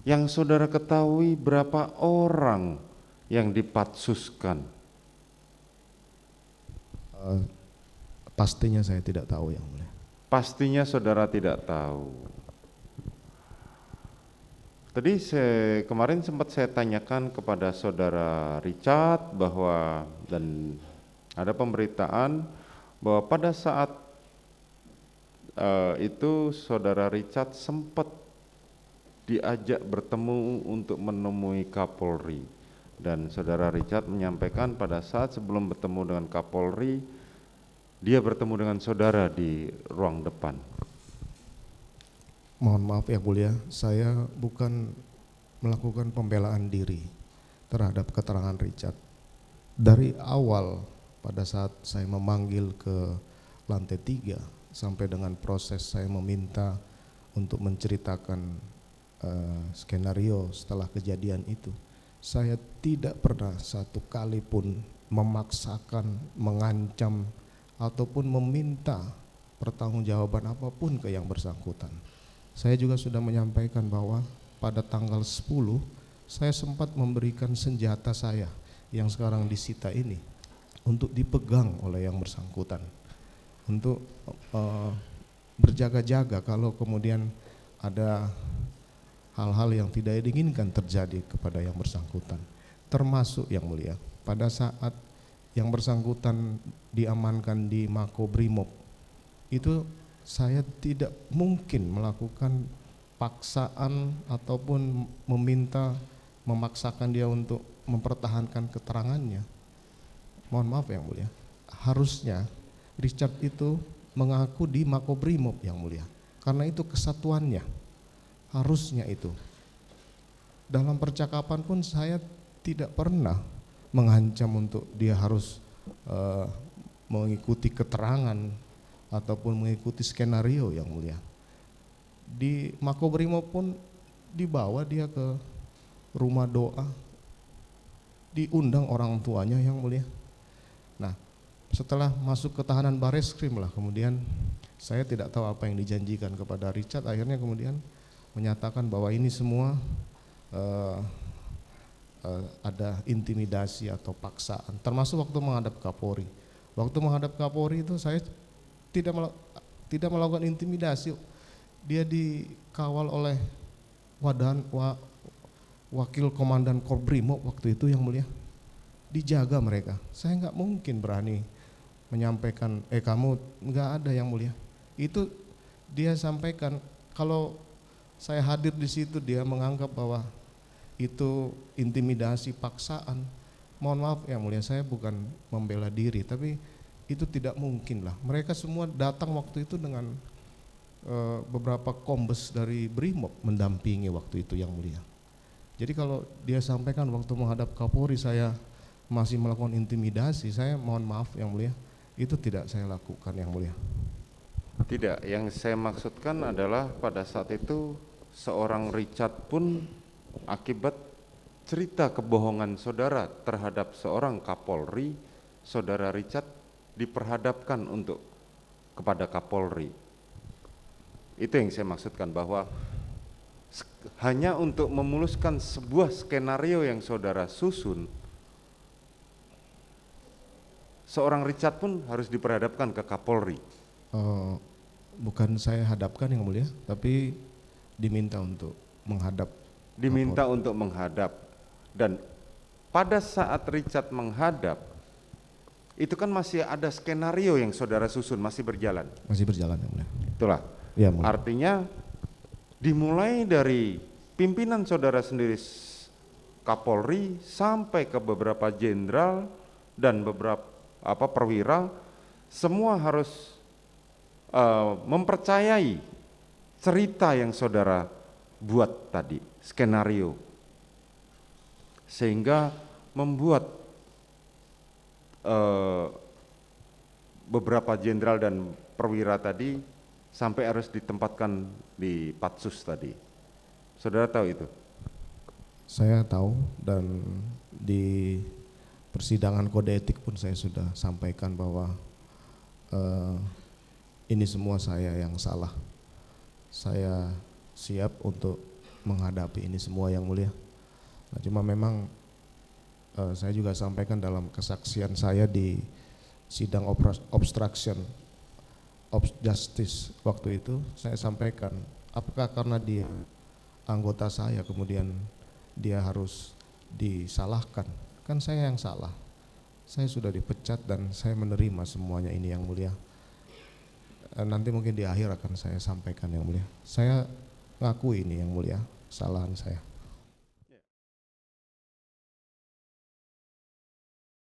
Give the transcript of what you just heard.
Yang saudara ketahui berapa orang yang dipatsuskan? Eh, Pastinya saya tidak tahu yang mulia. Pastinya saudara tidak tahu. Tadi kemarin sempat saya tanyakan kepada saudara Richard bahwa, dan ada pemberitaan bahwa pada saat itu saudara Richard sempat diajak bertemu untuk menemui Kapolri, dan saudara Richard menyampaikan pada saat sebelum bertemu dengan Kapolri dia bertemu dengan saudara di ruang depan. Mohon maaf yang mulia, saya bukan melakukan pembelaan diri terhadap keterangan Richard. Dari awal pada saat saya memanggil ke lantai 3 sampai dengan proses saya meminta untuk menceritakan skenario setelah kejadian itu, saya tidak pernah satu kali pun memaksakan, mengancam ataupun meminta pertanggungjawaban apapun ke yang bersangkutan. Saya juga sudah menyampaikan bahwa pada tanggal 10 saya sempat memberikan senjata saya yang sekarang disita ini untuk dipegang oleh yang bersangkutan, untuk berjaga-jaga kalau kemudian ada hal-hal yang tidak diinginkan terjadi kepada yang bersangkutan. Termasuk yang mulia, pada saat yang bersangkutan diamankan di Makobrimob, itu saya tidak mungkin melakukan paksaan ataupun memaksakan dia untuk mempertahankan keterangannya. Mohon maaf yang mulia, harusnya Richard itu mengaku di Makobrimob yang mulia, karena itu kesatuannya, harusnya itu. Dalam percakapan pun saya tidak pernah mengancam untuk dia harus mengikuti keterangan ataupun mengikuti skenario yang mulia. Di Makobrimob pun dibawa dia ke rumah doa, diundang orang tuanya yang mulia. Nah, setelah masuk ke tahanan Bareskrim lah, kemudian saya tidak tahu apa yang dijanjikan kepada Richard, akhirnya kemudian menyatakan bahwa ini semua ada intimidasi atau paksaan, termasuk waktu menghadap Kapolri. Waktu menghadap Kapolri itu saya tidak melakukan intimidasi. Dia dikawal oleh wakil komandan Korbrimob waktu itu yang mulia, dijaga mereka. Saya nggak mungkin berani menyampaikan kamu nggak ada yang mulia. Itu dia sampaikan, kalau saya hadir di situ dia menganggap bahwa itu intimidasi, paksaan. Mohon maaf yang mulia, saya bukan membela diri, tapi itu tidak mungkin lah. Mereka semua datang waktu itu dengan beberapa kombes dari Brimob mendampingi waktu itu yang mulia. Jadi kalau dia sampaikan waktu menghadap Kapolri saya masih melakukan intimidasi, saya mohon maaf yang mulia, itu tidak saya lakukan yang mulia. Tidak, yang saya maksudkan adalah pada saat itu seorang Richard pun akibat cerita kebohongan saudara terhadap seorang Kapolri, saudara Richard diperhadapkan kepada Kapolri. Itu yang saya maksudkan, bahwa hanya untuk memuluskan sebuah skenario yang saudara susun, seorang Richard pun harus diperhadapkan ke Kapolri. Bukan saya hadapkan yang mulia, tapi diminta untuk menghadap. Diminta untuk menghadap. Dan pada saat Richard menghadap, itu kan masih ada skenario yang saudara susun, masih berjalan. Masih berjalan yang mulia. Itulah. Ya, mulia. Artinya dimulai dari pimpinan saudara sendiri Kapolri sampai ke beberapa jenderal dan beberapa perwira, semua harus mempercayai cerita yang saudara buat tadi, skenario, sehingga membuat beberapa jenderal dan perwira tadi sampai harus ditempatkan di Patsus tadi. Saudara tahu itu? Saya tahu, dan di persidangan kode etik pun saya sudah sampaikan bahwa ini semua saya yang salah. Saya siap untuk menghadapi ini semua yang mulia. Nah, cuma memang saya juga sampaikan dalam kesaksian saya di sidang obstruction of justice waktu itu, saya sampaikan apakah karena dia anggota saya kemudian dia harus disalahkan? Kan saya yang salah, saya sudah dipecat dan saya menerima semuanya ini yang mulia. Nanti mungkin di akhir akan saya sampaikan yang mulia. Saya ngakui ini yang mulia, kesalahan saya.